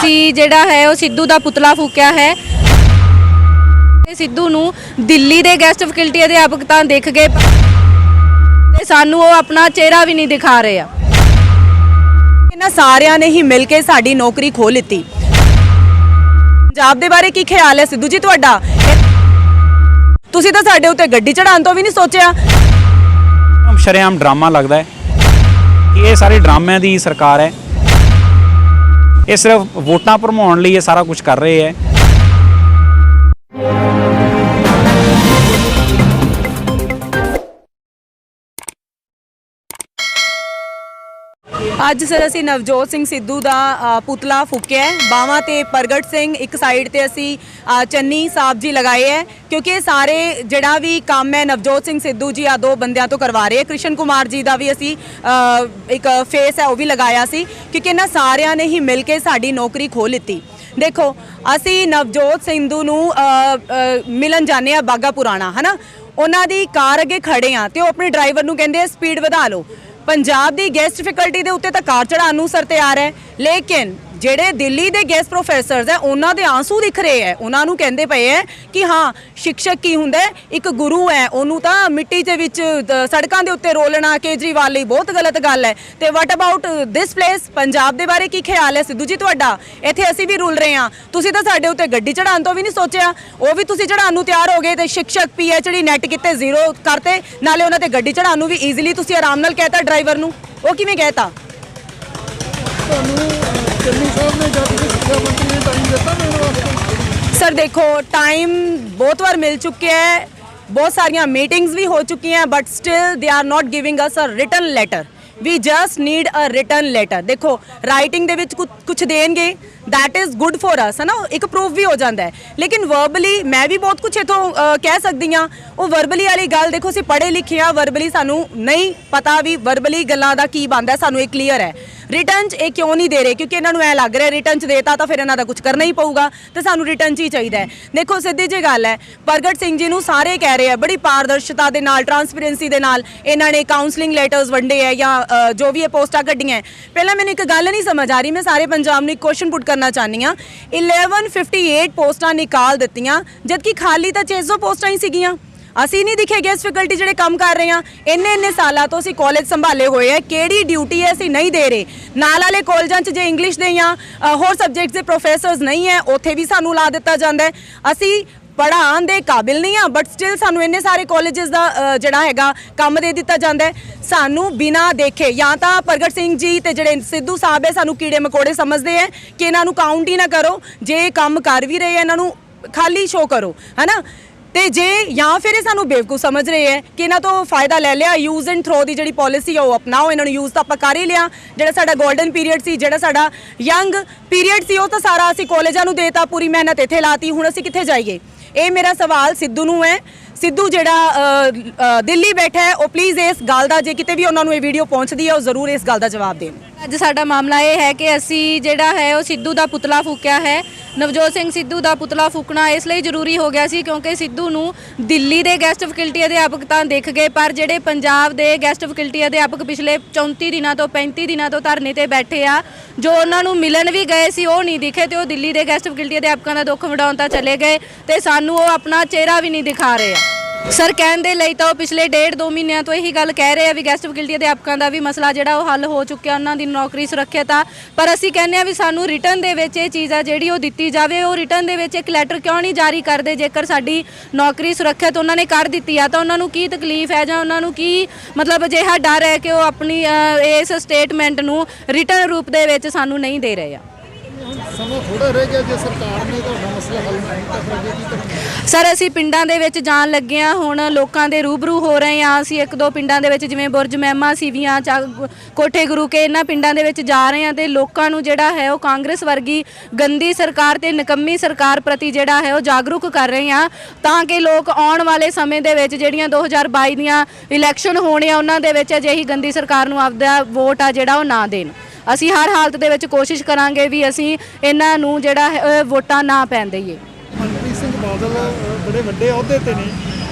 ਅਸੀਂ ਜਿਹੜਾ ਹੈ ਉਹ ਸਿੱਧੂ ਦਾ ਪੁਤਲਾ ਫੂਕਿਆ ਹੈ। ਸਿੱਧੂ ਨੂੰ ਦਿੱਲੀ ਦੇ ਗੈਸਟ ਫੈਕਲਟੀ ਅਧਿਆਪਕ ਤਾਂ ਦਿਖ ਗਏ ਤੇ ਸਾਨੂੰ ਉਹ ਆਪਣਾ ਚਿਹਰਾ ਵੀ ਨਹੀਂ ਦਿਖਾ ਰਹੇ ਆ। ਇਹਨਾਂ ਸਾਰਿਆਂ ਨੇ ਹੀ ਮਿਲ ਕੇ ਸਾਡੀ ਨੌਕਰੀ ਖੋਹ ਲਿੱਤੀ। ਪੰਜਾਬ ਦੇ ਬਾਰੇ ਕੀ ਖਿਆਲ ਹੈ ਸਿੱਧੂ ਜੀ ਤੁਹਾਡਾ? ਤੁਸੀਂ ਤਾਂ ਸਾਡੇ ਉੱਤੇ ਗੱਡੀ ਚੜਾਉਣ ਤੋਂ ਵੀ ਨਹੀਂ ਸੋਚਿਆ। ਸ਼ਰੇਆਮ ਡਰਾਮਾ ਲੱਗਦਾ ਹੈ ਕਿ ਇਹ ਸਾਰੇ ਡਰਾਮਿਆਂ ਦੀ ਸਰਕਾਰ ਹੈ। ਇਹ ਸਿਰਫ ਵੋਟਾਂ ਭਰਮਾਉਣ ਲਈ ਇਹ ਸਾਰਾ ਕੁਝ ਕਰ ਰਹੇ ਹੈ। ਅੱਜ ਸਰ ਅਸੀਂ ਨਵਜੋਤ ਸਿੰਘ ਸਿੱਧੂ ਦਾ ਪੁਤਲਾ ਫੂਕਿਆ ਹੈ। ਬਾਵਾਂ ਤੇ ਪ੍ਰਗਟ ਸਿੰਘ, ਇੱਕ ਸਾਈਡ ਤੇ ਅਸੀਂ ਚੰਨੀ ਸਾਹਿਬ ਜੀ ਲਗਾਏ ਹੈ, ਕਿਉਂਕਿ ਇਹ ਸਾਰੇ ਜਿਹੜਾ ਵੀ ਕੰਮ ਹੈ ਨਵਜੋਤ ਸਿੰਘ ਸਿੱਧੂ ਜੀ ਆ ਦੋ ਬੰਦਿਆਂ ਤੋਂ ਕਰਵਾ ਰਹੇ। ਕ੍ਰਿਸ਼ਨ ਕੁਮਾਰ ਜੀ ਦਾ ਵੀ ਅਸੀਂ ਇੱਕ ਫੇਸ ਹੈ ਉਹ ਵੀ ਲਗਾਇਆ ਸੀ, ਕਿਉਂਕਿ ਇਹਨਾਂ ਸਾਰਿਆਂ ਨੇ ਹੀ ਮਿਲ ਕੇ ਸਾਡੀ ਨੌਕਰੀ ਖੋਹ ਲਿੱਤੀ। ਦੇਖੋ ਅਸੀਂ ਨਵਜੋਤ ਸਿੱਧੂ ਨੂੰ ਮਿਲਣ ਜਾਂਦੇ ਆ ਬਾਗਾ ਪੁਰਾਣਾ, ਹੈ ਨਾ। ਉਹਨਾਂ ਦੀ ਕਾਰ ਅੱਗੇ ਖੜੇ ਆ ਤੇ ਉਹ ਆਪਣੇ ਡਰਾਈਵਰ ਨੂੰ ਕਹਿੰਦੇ ਸਪੀਡ ਵਧਾ ਲਓ। ਪੰਜਾਬ ਦੀ ਗੈਸਟ ਫੈਕਲਟੀ ਦੇ ਉੱਤੇ ਤਾਂ ਕਾਰ ਚੜਾਉਣ ਨੂੰ ਸਰ ਤਿਆਰ ਹੈ, ਲੇਕਿਨ ਜਿਹੜੇ ਦਿੱਲੀ ਦੇ ਗੈਸਟ ਪ੍ਰੋਫੈਸਰਸ ਹੈ ਉਹਨਾਂ ਦੇ ਆਂਸੂ ਦਿਖ ਰਹੇ ਹੈ। ਉਹਨਾਂ ਨੂੰ ਕਹਿੰਦੇ ਪਏ ਹੈ ਕਿ ਹਾਂ ਸਿੱਖਿਅਕ ਕੀ ਹੁੰਦਾ, ਇੱਕ ਗੁਰੂ ਹੈ, ਉਹਨੂੰ ਤਾਂ ਮਿੱਟੀ ਦੇ ਵਿੱਚ ਸੜਕਾਂ ਦੇ ਉੱਤੇ ਰੋਲਣਾ ਕੇਜਰੀਵਾਲ ਲਈ ਬਹੁਤ ਗਲਤ ਗੱਲ ਹੈ। ਤੇ ਵਾਟ ਅਬਾਊਟ ਦਿਸ ਪਲੇਸ? ਪੰਜਾਬ ਦੇ ਬਾਰੇ ਕੀ ਖਿਆਲ ਹੈ ਸਿੱਧੂ ਜੀ ਤੁਹਾਡਾ? ਇੱਥੇ ਅਸੀਂ ਵੀ ਰੁਲ ਰਹੇ ਹਾਂ, ਤੁਸੀਂ ਤਾਂ ਸਾਡੇ ਉੱਤੇ ਗੱਡੀ ਚੜਾਉਣ ਤੋਂ ਵੀ ਨਹੀਂ ਸੋਚਿਆ। ਉਹ ਵੀ ਤੁਸੀਂ ਚੜਾਉਣ ਨੂੰ ਤਿਆਰ ਹੋ ਗਏ ਤੇ ਸਿੱਖਿਅਕ PhD ਨੈਟ ਕੀਤੇ ਜ਼ੀਰੋ ਕਰਤੇ, ਨਾਲੇ ਉਹਨਾਂ ਤੇ ਗੱਡੀ ਚੜਾਉਣ ਨੂੰ ਵੀ ਈਜ਼ੀਲੀ ਤੁਸੀਂ ਆਰਾਮ ਨਾਲ ਕਹਿਤਾ ਡਰਾਈਵਰ ਨੂੰ। ਉਹ ਕਿਵੇਂ ਕਹਿਤਾ? सर देखो टाइम बहुत बार मिल चुके हैं, बहुत सारिया मीटिंग्स भी हो चुकी हैं, but still they are not giving us a written letter. We just need a written letter. देखो राइटिंग दे विच कुछ देंगे, that is good for us, है ना, एक प्रूफ भी हो जाता है। लेकिन वर्बली मैं भी बहुत कुछ इतों कह सकती हाँ। वो वर्बली वाली गल देखो असीं पढ़े लिखे हाँ, वर्बली सानू नहीं पता भी वर्बली गल्लां दा की बनदा, सानू एक क्लीयर है। रिटर्न च ये क्यों नहीं दे रहे? क्योंकि इन्होंने ऐ लग रहा है रिटर्न च देता तो फिर इन्हों का कुछ करना ही पऊगा, तो सानू रिटर्न च ही चाहिए। देखो सीधी जी गल है, प्रगट सिंह जी नूं सारे कह रहे हैं बड़ी पारदर्शिता दे नाल, ट्रांसपेरेंसी दे नाल इन्होंने काउंसलिंग लैटर्स वंडे है या जो भी ये पोस्टां कड्डियां है। पहला मैंने एक गल नहीं समझ आ रही, मैं सारे पंजाब नूं एक क्वेश्चन पुट करना चाहनी हाँ। 1158 पोस्टां निकाल दित्तियां, जबकि खाली तो 600 पोस्टां ही सीगियां। ਅਸੀਂ नहीं दिखे गैस फैकल्टी ਜਿਹੜੇ ਕੰਮ कर रहे हैं। इन्ने सालों तो ਅਸੀਂ कॉलेज संभाले हुए हैं, ਕਿਹੜੀ ड्यूटी है ਅਸੀਂ नहीं दे रहे। नाल वाले कॉलेजां 'ਚ जे इंग्लिश ਦੇ ਜਾਂ ਹੋਰ सब्जेक्ट्स ਦੇ प्रोफैसरस नहीं है, ਉੱਥੇ भी ਸਾਨੂੰ ਲਾ ਦਿੱਤਾ ਜਾਂਦਾ ਹੈ। ਅਸੀਂ ਪੜ੍ਹਾਉਣ ਦੇ ਕਾਬਿਲ ਨਹੀਂ ਆ, ਬਟ ਸਟਿਲ ਸਾਨੂੰ ਇੰਨੇ ਸਾਰੇ ਕਾਲਜਸ ਦਾ ਜਿਹੜਾ ਹੈਗਾ ਕੰਮ ਦੇ ਦਿੱਤਾ ਜਾਂਦਾ ਹੈ। ਸਾਨੂੰ ਬਿਨਾਂ ਦੇਖੇ ਜਾਂ ਤਾਂ ਪ੍ਰਗਟ ਸਿੰਘ ਜੀ ਤੇ ਜਿਹੜੇ ਸਿੱਧੂ ਸਾਹਿਬ ਹੈ ਸਾਨੂੰ ਕੀੜੇ ਮਕੌੜੇ ਸਮਝਦੇ ਹੈ ਕਿ ਇਹਨਾਂ ਨੂੰ ਕਾਊਂਟ ਹੀ ਨਾ ਕਰੋ, ਜੇ ਕੰਮ ਕਰ ਵੀ ਰਹੇ ਇਹਨਾਂ ਨੂੰ ਖਾਲੀ ਸ਼ੋ ਕਰੋ, ਹੈ ਨਾ। ਤੇ ਜੇ ਜਾਂ ਫਿਰ ਇਹ ਸਾਨੂੰ ਬੇਵਕੂਫ ਸਮਝ ਰਹੇ ਹੈ ਕਿ ਇਹਨਾਂ ਤੋਂ ਫਾਇਦਾ ਲੈ ਲਿਆ, ਯੂਜ਼ ਐਂਡ ਥਰੋ ਦੀ ਜਿਹੜੀ ਪਾਲਿਸੀ ਹੈ ਉਹ ਅਪਣਾਓ। ਇਹਨਾਂ ਨੂੰ ਯੂਜ਼ ਤਾਂ ਆਪਾਂ ਕਰ ਹੀ ਲਿਆ। ਜਿਹੜਾ ਸਾਡਾ ਗੋਲਡਨ ਪੀਰੀਅਡ ਸੀ, ਜਿਹੜਾ ਸਾਡਾ ਯੰਗ ਪੀਰੀਅਡ ਸੀ, ਉਹ ਤਾਂ ਸਾਰਾ ਅਸੀਂ ਕਾਲਜਾਂ ਨੂੰ ਦੇਤਾ, ਪੂਰੀ ਮਿਹਨਤ ਇੱਥੇ ਲਾਤੀ। ਹੁਣ ਅਸੀਂ ਕਿੱਥੇ ਜਾਈਏ? ਇਹ ਮੇਰਾ ਸਵਾਲ ਸਿੱਧੂ ਨੂੰ ਹੈ। ਸਿੱਧੂ ਜਿਹੜਾ ਦਿੱਲੀ ਬੈਠਾ ਹੈ, ਉਹ ਪਲੀਜ਼ ਇਸ ਗੱਲ ਦਾ, ਜੇ ਕਿਤੇ ਵੀ ਉਹਨਾਂ ਨੂੰ ਇਹ ਵੀਡੀਓ ਪਹੁੰਚਦੀ ਹੈ, ਉਹ ਜ਼ਰੂਰ ਇਸ ਗੱਲ ਦਾ ਜਵਾਬ ਦੇਣ। ਅੱਜ ਸਾਡਾ ਮਾਮਲਾ ਇਹ ਹੈ ਕਿ ਅਸੀਂ ਜਿਹੜਾ ਹੈ ਉਹ ਸਿੱਧੂ ਦਾ ਪੁਤਲਾ ਫੂਕਿਆ ਹੈ। ਨਵਜੋਤ ਸਿੰਘ ਸਿੱਧੂ ਦਾ ਪੁਤਲਾ ਫੂਕਣਾ ਇਸ ਲਈ ਜ਼ਰੂਰੀ ਹੋ ਗਿਆ ਸੀ ਕਿਉਂਕਿ ਸਿੱਧੂ ਨੂੰ ਦਿੱਲੀ ਦੇ ਗੈਸਟ ਫੈਕਲਟੀ ਅਧਿਆਪਕ ਤਾਂ ਦਿਖ ਗਏ, ਪਰ ਜਿਹੜੇ ਪੰਜਾਬ ਦੇ ਗੈਸਟ ਫੈਕਲਟੀ ਅਧਿਆਪਕ ਪਿਛਲੇ 34 ਦਿਨਾਂ ਤੋਂ 35 ਦਿਨਾਂ ਤੋਂ ਧਰਨੇ ਤੇ ਬੈਠੇ ਆ, ਜੋ ਉਹਨਾਂ ਨੂੰ ਮਿਲਣ ਵੀ ਗਏ ਸੀ ਉਹ ਨਹੀਂ ਦਿਖੇ, ਤੇ ਉਹ ਦਿੱਲੀ ਦੇ ਗੈਸਟ ਫੈਕਲਟੀ ਅਧਿਆਪਕਾਂ ਦਾ ਦੁੱਖ ਵੰਡਾਉਣ ਤਾਂ ਚਲੇ ਗਏ ਤੇ ਸਾਨੂੰ ਉਹ ਆਪਣਾ ਚਿਹਰਾ ਵੀ ਨਹੀਂ ਦਿਖਾ ਰਹੇ ਆ। ਸਰ ਕਹਿਣ ਦੇ ਲਈ ਤਾਂ ਉਹ ਪਿਛਲੇ 1.5-2 ਮਹੀਨਿਆਂ ਤੋਂ ਇਹੀ ਗੱਲ ਕਹਿ ਰਹੇ ਆ ਵੀ ਗੈਸਟ ਫੈਕਲਟੀ ਅਧਿਆਪਕਾਂ ਦਾ ਵੀ ਮਸਲਾ ਜਿਹੜਾ ਉਹ ਹੱਲ ਹੋ ਚੁੱਕਿਆ, ਉਹਨਾਂ ਦੀ ਨੌਕਰੀ ਸੁਰੱਖਿਅਤ ਆ। ਪਰ ਅਸੀਂ ਕਹਿੰਦੇ ਆ ਵੀ ਸਾਨੂੰ ਰਿਟਰਨ ਦੇ ਵਿੱਚ ਇਹ ਚੀਜ਼ ਆ ਜਿਹੜੀ ਉਹ ਦਿੱਤੀ ਜਾਵੇ। ਉਹ ਰਿਟਰਨ ਦੇ ਵਿੱਚ ਇੱਕ ਲੈਟਰ ਕਿਉਂ ਨਹੀਂ ਜਾਰੀ ਕਰਦੇ? ਜੇਕਰ ਸਾਡੀ ਨੌਕਰੀ ਸੁਰੱਖਿਅਤ ਉਹਨਾਂ ਨੇ ਕਰ ਦਿੱਤੀ ਆ ਤਾਂ ਉਹਨਾਂ ਨੂੰ ਕੀ ਤਕਲੀਫ ਹੈ ਜਾਂ ਉਹਨਾਂ ਨੂੰ ਕੀ ਮਤਲਬ ਅਜਿਹਾ ਡਰ ਹੈ ਕਿ ਉਹ ਆਪਣੀ ਇਸ ਸਟੇਟਮੈਂਟ ਨੂੰ ਰਿਟਰਨ ਰੂਪ ਦੇ ਵਿੱਚ ਸਾਨੂੰ ਨਹੀਂ ਦੇ ਰਹੇ ਆ। ਸਮਾਂ ਥੋੜਾ ਰਹਿ ਗਿਆ, ਜੇ ਸਰਕਾਰ ਨੇ ਤੁਹਾਡਾ ਮਸਲਾ ਹੱਲ ਨਹੀਂ ਕੀਤਾ ਫਿਰ ਅੱਗੇ ਕੀ ਕਰਨਾ? ਸਰ ਅਸੀਂ ਪਿੰਡਾਂ ਦੇ ਵਿੱਚ ਜਾਣ ਲੱਗੇ ਹਾਂ, ਹੁਣ ਲੋਕਾਂ ਦੇ ਰੂਬਰੂ ਹੋ ਰਹੇ ਹਾਂ। ਅਸੀਂ 1-2 ਪਿੰਡਾਂ ਦੇ ਵਿੱਚ ਜਿਵੇਂ ਬੁਰਜ ਮਹਿਮਾ, ਸੀਵੀਆਂ, ਕੋਠੇ ਗੁਰੂ ਕੇ, ਇਹਨਾਂ ਪਿੰਡਾਂ ਦੇ ਵਿੱਚ ਜਾ ਰਹੇ ਹਾਂ ਤੇ ਲੋਕਾਂ ਨੂੰ ਜਿਹੜਾ ਹੈ ਉਹ ਕਾਂਗਰਸ ਵਰਗੀ ਗੰਦੀ ਸਰਕਾਰ ਤੇ ਨਿਕੰਮੀ ਸਰਕਾਰ ਪ੍ਰਤੀ ਜਿਹੜਾ ਹੈ ਉਹ ਜਾਗਰੂਕ ਕਰ ਰਹੇ ਹਾਂ, ਤਾਂ ਕਿ ਲੋਕ ਆਉਣ ਵਾਲੇ ਸਮੇਂ ਦੇ ਵਿੱਚ ਜਿਹੜੀਆਂ 2022 ਦੀਆਂ ਇਲੈਕਸ਼ਨ ਹੋਣੀਆਂ ਉਹਨਾਂ ਦੇ ਵਿੱਚ ਅਜਿਹੀ ਗੰਦੀ ਸਰਕਾਰ ਨੂੰ ਆਪਦਾ ਵੋਟ ਆ ਜਿਹੜਾ ਉਹ ਨਾ ਦੇਣ। ਅਸੀਂ ਹਰ ਹਾਲਤ ਦੇ ਵਿੱਚ ਕੋਸ਼ਿਸ਼ ਕਰਾਂਗੇ ਵੀ ਅਸੀਂ ਇਹਨਾਂ ਨੂੰ ਜਿਹੜਾ ਹੈ ਵੋਟਾਂ ਨਾ ਪੈਣ ਦੇਈਏ। ਮਨਪ੍ਰੀਤ ਸਿੰਘ ਬਾਦਲ ਬੜੇ ਵੱਡੇ ਅਹੁਦੇ ਤੇ ਨੇ,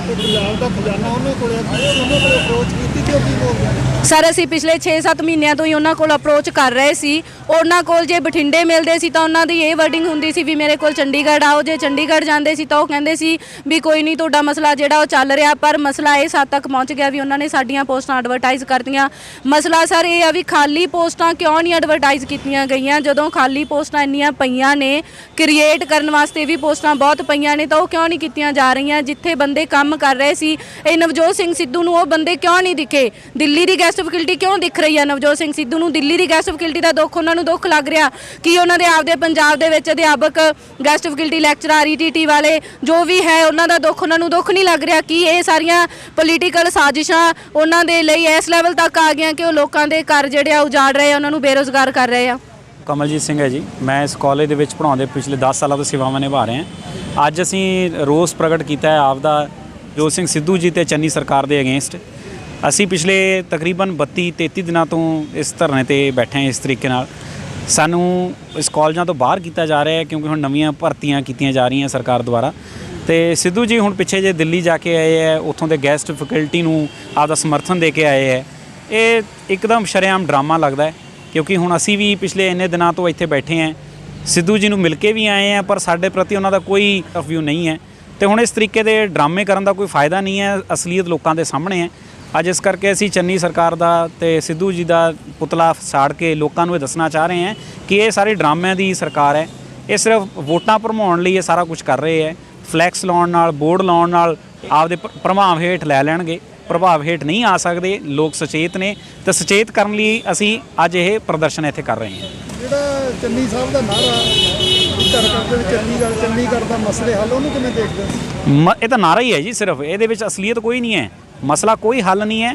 ਤੇ ਪੰਜਾਬ ਦਾ ਖਜ਼ਾਨਾ ਉਹਨਾਂ ਕੋਲ ਹੈ, ਤੁਸੀਂ ਉਹਨਾਂ ਕੋਲ ਅਪਰੋਚ ਕੀਤੀ ਕਿ ਉਹ ਕੀ ਬੋਲਦੇ ਨੇ? ਸਰ ਅਸੀਂ ਪਿਛਲੇ 6-7 ਮਹੀਨਿਆਂ ਤੋਂ ਹੀ ਉਹਨਾਂ ਕੋਲ ਅਪਰੋਚ ਕਰ ਰਹੇ ਸੀ। ਉਹਨਾਂ ਕੋਲ ਜੇ ਬਠਿੰਡੇ ਮਿਲਦੇ ਸੀ ਤਾਂ ਉਹਨਾਂ ਦੀ ਇਹ ਵਰਡਿੰਗ ਹੁੰਦੀ ਸੀ ਵੀ ਮੇਰੇ ਕੋਲ ਚੰਡੀਗੜ੍ਹ ਆਓ, ਜੇ ਚੰਡੀਗੜ੍ਹ ਜਾਂਦੇ ਸੀ ਤਾਂ ਉਹ ਕਹਿੰਦੇ ਸੀ ਵੀ ਕੋਈ ਨਹੀਂ ਤੁਹਾਡਾ ਮਸਲਾ ਜਿਹੜਾ ਉਹ ਚੱਲ ਰਿਹਾ। ਪਰ ਮਸਲਾ ਇਸ ਹੱਦ ਤੱਕ ਪਹੁੰਚ ਗਿਆ ਵੀ ਉਹਨਾਂ ਨੇ ਸਾਡੀਆਂ ਪੋਸਟਾਂ ਐਡਵਰਟਾਈਜ਼ ਕਰਤੀਆਂ। ਮਸਲਾ ਸਰ ਇਹ ਆ ਵੀ ਖਾਲੀ ਪੋਸਟਾਂ ਕਿਉਂ ਨਹੀਂ ਐਡਵਰਟਾਈਜ਼ ਕੀਤੀਆਂ ਗਈਆਂ? ਜਦੋਂ ਖਾਲੀ ਪੋਸਟਾਂ ਇੰਨੀਆਂ ਪਈਆਂ ਨੇ, ਕ੍ਰੀਏਟ ਕਰਨ ਵਾਸਤੇ ਵੀ ਪੋਸਟਾਂ ਬਹੁਤ ਪਈਆਂ ਨੇ, ਤਾਂ ਉਹ ਕਿਉਂ ਨਹੀਂ ਕੀਤੀਆਂ ਜਾ ਰਹੀਆਂ? ਜਿੱਥੇ ਬੰਦੇ ਕੰਮ ਕਰ ਰਹੇ ਸੀ ਇਹ ਨਵਜੋਤ ਸਿੰਘ ਸਿੱਧੂ ਨੂੰ ਉਹ ਬੰਦੇ ਕਿਉਂ ਨਹੀਂ ਦਿਖੇ? ਦਿੱਲੀ ਦੀ ਗੈਸਟ ਫੈਕਲਟੀ ਕਿਉਂ ਦਿਖ ਰਹੀ ਹੈ ਨਵਜੋਤ ਸਿੰਘ ਸਿੱਧੂ ਨੂੰ? ਦਿੱਲੀ ਦੀ ਗੈਸਟ ਫੈਕਲਟੀ ਦਾ ਦੁੱਖ ਉਹਨਾਂ ਨੂੰ ਦੁੱਖ ਲੱਗ ਰਿਹਾ ਕਿ ਉਹਨਾਂ ਦੇ ਆਪਦੇ ਪੰਜਾਬ ਦੇ ਵਿੱਚ ਅਧਿਆਪਕ ਗੈਸਟ ਫੈਕਲਟੀ ਲੈਕਚਰਰ ਈਟੀਟੀ ਵਾਲੇ ਜੋ ਵੀ ਹੈ ਉਹਨਾਂ ਦਾ ਦੁੱਖ ਉਹਨਾਂ ਨੂੰ ਦੁੱਖ ਨਹੀਂ ਲੱਗ ਰਿਹਾ ਕਿ ਇਹ ਸਾਰੀਆਂ ਪੋਲੀਟੀਕਲ ਸਾਜ਼ਿਸ਼ਾਂ ਉਹਨਾਂ ਦੇ ਲਈ ਇਸ ਲੈਵਲ ਤੱਕ ਆ ਗਈਆਂ ਕਿ ਉਹ ਲੋਕਾਂ ਦੇ ਘਰ ਜਿਹੜੇ ਆ ਉਜਾੜ ਰਹੇ ਆ, ਉਹਨਾਂ ਨੂੰ ਬੇਰੁਜ਼ਗਾਰ ਕਰ ਰਹੇ ਆ। ਕਮਲਜੀਤ ਸਿੰਘ ਹੈ ਜੀ। ਮੈਂ ਇਸ ਕਾਲਜ ਦੇ ਵਿੱਚ ਪੜ੍ਹਾਉਂਦੇ ਪਿਛਲੇ 10 ਸਾਲਾਂ ਤੋਂ ਸੇਵਾਵਾਂ ਨਿਭਾ ਰਹੇ ਹਾਂ। ਅੱਜ ਅਸੀਂ ਰੋਸ ਪ੍ਰਗਟ ਕੀਤਾ ਹੈ ਆਪਦਾ ਜੋਤ ਸਿੰਘ ਸਿੱਧੂ ਜੀ ਤੇ ਚੰਨੀ ਸਰਕਾਰ ਦੇ ਅਗੇਂਸਟ। ਅਸੀਂ ਪਿਛਲੇ ਤਕਰੀਬਨ 32-33 ਦਿਨਾਂ ਤੋਂ ਇਸ ਧਰਨੇ ਤੇ ਬੈਠੇ ਹਾਂ। ਇਸ ਤਰੀਕੇ ਨਾਲ ਸਾਨੂੰ ਇਸ ਕਾਲਜਾਂ ਤੋਂ ਬਾਹਰ ਕੀਤਾ ਜਾ ਰਿਹਾ ਹੈ ਕਿਉਂਕਿ ਹੁਣ ਨਵੀਆਂ ਭਰਤੀਆਂ ਕੀਤੀਆਂ ਜਾ ਰਹੀਆਂ ਸਰਕਾਰ ਦੁਆਰਾ। ਤੇ ਸਿੱਧੂ ਜੀ ਹੁਣ ਪਿੱਛੇ ਜੇ ਦਿੱਲੀ ਜਾ ਕੇ ਆਏ ਹੈ, ਉੱਥੋਂ ਦੇ ਗੈਸਟ ਫੈਕਲਟੀ ਨੂੰ ਆਪਦਾ ਸਮਰਥਨ ਦੇ ਕੇ ਆਏ ਹੈ। ਇਹ ਇੱਕਦਮ ਸ਼ਰੇਆਮ ਡਰਾਮਾ ਲੱਗਦਾ ਹੈ ਕਿਉਂਕਿ ਹੁਣ ਅਸੀਂ ਵੀ ਪਿਛਲੇ ਇੰਨੇ ਦਿਨਾਂ ਤੋਂ ਇੱਥੇ ਬੈਠੇ ਹਾਂ, ਸਿੱਧੂ ਜੀ ਨੂੰ ਮਿਲ ਕੇ ਵੀ ਆਏ ਹਾਂ, ਪਰ ਸਾਡੇ ਪ੍ਰਤੀ ਉਹਨਾਂ ਦਾ ਕੋਈ ਵਿਊ ਨਹੀਂ ਹੈ। ਤੇ ਹੁਣ ਇਸ ਤਰੀਕੇ ਦੇ ਡਰਾਮੇ ਕਰਨ ਦਾ ਕੋਈ ਫਾਇਦਾ ਨਹੀਂ ਹੈ, ਅਸਲੀਅਤ ਲੋਕਾਂ ਦੇ ਸਾਹਮਣੇ ਹੈ। ਅੱਜ ਇਸ ਕਰਕੇ ਅਸੀਂ ਚੰਨੀ ਸਰਕਾਰ ਦਾ ਤੇ ਸਿੱਧੂ ਜੀ ਦਾ ਪੁਤਲਾ ਸਾੜ ਕੇ ਲੋਕਾਂ ਨੂੰ ਇਹ ਦੱਸਣਾ ਚਾਹ ਰਹੇ ਹਾਂ ਕਿ ਇਹ ਸਾਰੇ ਡਰਾਮਿਆਂ ਦੀ ਸਰਕਾਰ ਹੈ। ਇਹ ਸਿਰਫ ਵੋਟਾਂ ਭਰਮਾਉਣ ਲਈ ਇਹ ਸਾਰਾ ਕੁਝ ਕਰ ਰਹੇ ਹੈ। ਫਲੈਕਸ ਲਾਉਣ ਨਾਲ, ਬੋਰਡ ਲਾਉਣ ਨਾਲ ਆਪਦੇ ਪ੍ਰਭਾਵ ਹੇਠ ਲੈ ਲੈਣਗੇ। ਪ੍ਰਭਾਵ ਹੇਠ ਨਹੀਂ ਆ ਸਕਦੇ। ਲੋਕ ਸੁਚੇਤ ਨੇ ਤੇ ਸੁਚੇਤ ਕਰਨ ਲਈ ਅਸੀਂ ਅੱਜ ਇਹ ਪ੍ਰਦਰਸ਼ਨ ਇੱਥੇ ਕਰ ਰਹੇ ਹਾਂ। ਜਿਹੜਾ ਚੰਨੀ ਸਾਹਿਬ ਦਾ ਨਾਰਾ ਘਰ ਕਰਦੇ ਚੰਡੀਗੜ੍ਹ ਦਾ ਮਸਲੇ ਹੱਲ, ਉਹਨੂੰ ਕਿਵੇਂ ਦੇਖਦੇ ਹੋ? ਇਹ ਤਾਂ ਨਾਰਾ ਹੀ ਹੈ ਜੀ ਸਿਰਫ, ਇਹਦੇ ਵਿੱਚ ਅਸਲੀਅਤ ਕੋਈ ਨਹੀਂ ਹੈ। ਮਸਲਾ ਕੋਈ ਹੱਲ ਨਹੀਂ ਹੈ।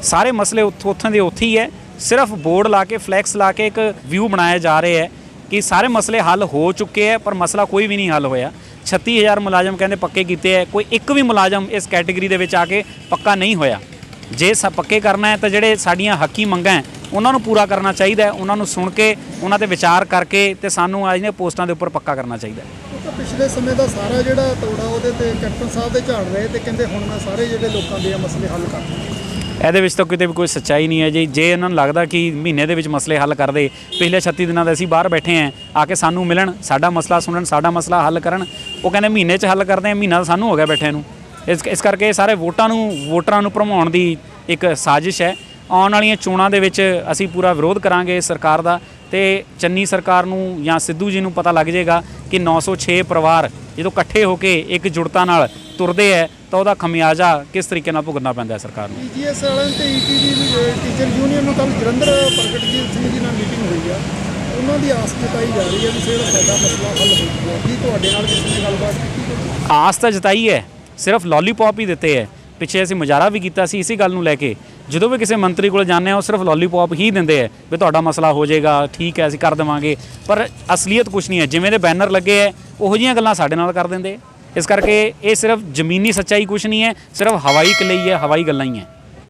ਸਾਰੇ ਮਸਲੇ ਉੱਥੋਂ ਦੇ ਉੱਥੇ ਹੀ ਹੈ। ਸਿਰਫ ਬੋਰਡ ਲਾ ਕੇ, ਫਲੈਕਸ ਲਾ ਕੇ ਇੱਕ ਵਿਊ ਬਣਾਇਆ ਜਾ ਰਿਹਾ ਹੈ ਕਿ ਸਾਰੇ ਮਸਲੇ ਹੱਲ ਹੋ ਚੁੱਕੇ ਹੈ, ਪਰ ਮਸਲਾ ਕੋਈ ਵੀ ਨਹੀਂ ਹੱਲ ਹੋਇਆ। 36,000 ਮੁਲਾਜ਼ਮ ਕਹਿੰਦੇ ਪੱਕੇ ਕੀਤੇ ਹੈ, ਕੋਈ ਇੱਕ ਵੀ ਮੁਲਾਜ਼ਮ ਇਸ ਕੈਟੇਗਰੀ ਦੇ ਵਿੱਚ ਆ ਕੇ ਪੱਕਾ ਨਹੀਂ ਹੋਇਆ। ਜੇ ਪੱਕੇ ਕਰਨਾ ਹੈ ਤਾਂ ਜਿਹੜੇ ਸਾਡੀਆਂ ਹੱਕੀ ਮੰਗਾਂ ਹੈ ਉਹਨਾਂ ਨੂੰ ਪੂਰਾ ਕਰਨਾ ਚਾਹੀਦਾ ਹੈ। ਉਹਨਾਂ ਨੂੰ ਸੁਣ ਕੇ, ਉਹਨਾਂ 'ਤੇ ਵਿਚਾਰ ਕਰਕੇ ਤੇ ਸਾਨੂੰ ਅੱਜ ਨੇ ਪੋਸਟਾਂ ਦੇ ਉੱਪਰ ਪੱਕਾ ਕਰਨਾ ਚਾਹੀਦਾ ਹੈ। ਤਾਂ ਪਿਛਲੇ ਸਮੇਂ ਦਾ ਸਾਰਾ ਜਿਹੜਾ ਤੋੜਾ ਉਹਦੇ ਤੇ ਕੈਪਟਨ ਸਾਹਿਬ ਦੇ ਝਾੜ ਰਹੇ ਤੇ ਕਹਿੰਦੇ ਹੁਣ ਮੈਂ ਸਾਰੇ ਜਿਹੜੇ ਲੋਕਾਂ ਦੇ ਮਸਲੇ ਹੱਲ ਕਰ। ਇਹਦੇ ਵਿੱਚ ਤਾਂ ਕਿਤੇ ਵੀ ਕੋਈ ਸੱਚਾਈ ਨਹੀਂ ਹੈ ਜੀ। ਜੇ ਇਹਨਾਂ ਨੂੰ ਲੱਗਦਾ ਕਿ ਮਹੀਨੇ ਦੇ ਵਿੱਚ ਮਸਲੇ ਹੱਲ ਕਰਦੇ, ਪਿਛਲੇ 36 ਦਿਨਾਂ ਦੇ ਅਸੀਂ ਬਾਹਰ ਬੈਠੇ ਹਾਂ, ਆ ਕੇ ਸਾਨੂੰ ਮਿਲਣ, ਸਾਡਾ ਮਸਲਾ ਸੁਣਨ, ਸਾਡਾ ਮਸਲਾ ਹੱਲ ਕਰਨ। ਉਹ ਕਹਿੰਦੇ ਮਹੀਨੇ 'ਚ ਹੱਲ ਕਰਦੇ ਹਾਂ, ਮਹੀਨਾ ਤਾਂ ਸਾਨੂੰ ਹੋ ਗਿਆ ਬੈਠੇ ਨੂੰ। ਇਸ ਕਰਕੇ ਸਾਰੇ ਵੋਟਰਾਂ ਨੂੰ ਭਰਮਾਉਣ ਦੀ ਇੱਕ ਸਾਜ਼ਿਸ਼ ਹੈ। ਆਉਣ ਵਾਲੀਆਂ ਚੋਣਾਂ ਦੇ ਵਿੱਚ ਅਸੀਂ ਪੂਰਾ ਵਿਰੋਧ ਕਰਾਂਗੇ ਸਰਕਾਰ ਦਾ। ਤੇ ਚੰਨੀ ਸਰਕਾਰ ਨੂੰ ਜਾਂ ਸਿੱਧੂ ਜੀ ਨੂੰ ਪਤਾ ਲੱਗ ਜਾਏਗਾ ਕਿ 906 ਪਰਿਵਾਰ ਜਦੋਂ ਇਕੱਠੇ ਹੋ ਕੇ ਇੱਕ ਜੁੜਤਾ ਨਾਲ ਤੁਰਦੇ ਹੈ ਤਾਂ ਉਹਦਾ ਖਮਿਆਜ਼ਾ ਕਿਸ ਤਰੀਕੇ ਨਾਲ ਭੁਗਤਣਾ ਪੈਂਦਾ ਹੈ ਸਰਕਾਰ ਨੂੰ। ਪੀਜੀਐਸ ਵਾਲਿਆਂ ਤੇ ਈਟੀਡੀ ਟੀਚਰ ਯੂਨੀਅਨ ਨੂੰ ਕੱਲ੍ਹ ਜਲੰਧਰ ਪ੍ਰਗਟਜੀਤ ਸਿੰਘ ਜੀ ਨਾਲ ਮੀਟਿੰਗ ਹੋਈ ਆ। ਉਹਨਾਂ ਦੀ ਆਸ ਜਤਾਈ ਜਾ ਰਹੀ ਹੈ ਵੀ ਜਿਹੜਾ ਸਾਡਾ ਮਸਲਾ ਹੱਲ ਹੋ ਜਾਊਗਾ। ਕੀ ਤੁਹਾਡੇ ਨਾਲ ਕਿਸੇ ਨੇ ਗੱਲਬਾਤ ਕੀਤੀ? ਆਸ ਤਾਂ ਜਤਾਈ ਹੈ, ਸਿਰਫ ਲੋਲੀਪੌਪ ਹੀ ਦਿੱਤੇ ਹੈ। ਪਿੱਛੇ ਅਸੀਂ ਮੁਜ਼ਾਹਰਾ ਵੀ ਕੀਤਾ ਸੀ ਇਸੇ ਗੱਲ ਨੂੰ ਲੈ ਕੇ। ਜਦੋਂ ਵੀ ਕਿਸੇ ਮੰਤਰੀ ਕੋਲ ਜਾਂਦੇ ਹਾਂ ਉਹ ਸਿਰਫ ਲੋਲੀਪੌਪ ਹੀ ਦਿੰਦੇ ਹੈ ਵੀ ਤੁਹਾਡਾ ਮਸਲਾ ਹੋ ਜਾਏਗਾ, ਠੀਕ ਹੈ ਅਸੀਂ ਕਰ ਦੇਵਾਂਗੇ, ਪਰ ਅਸਲੀਅਤ ਕੁਛ ਨਹੀਂ ਹੈ। ਜਿਵੇਂ ਦੇ ਬੈਨਰ ਲੱਗੇ ਹੈ ਉਹੋ ਜਿਹੀਆਂ ਗੱਲਾਂ ਸਾਡੇ ਨਾਲ ਕਰ ਦਿੰਦੇ। ਇਸ ਕਰਕੇ ਇਹ ਸਿਰਫ ਜ਼ਮੀਨੀ ਸੱਚਾਈ ਕੁਛ ਨਹੀਂ ਹੈ, ਸਿਰਫ ਹਵਾਈ ਕਲਈ ਹੈ, ਹਵਾਈ ਗੱਲਾਂ ਹੀ ਹੈ।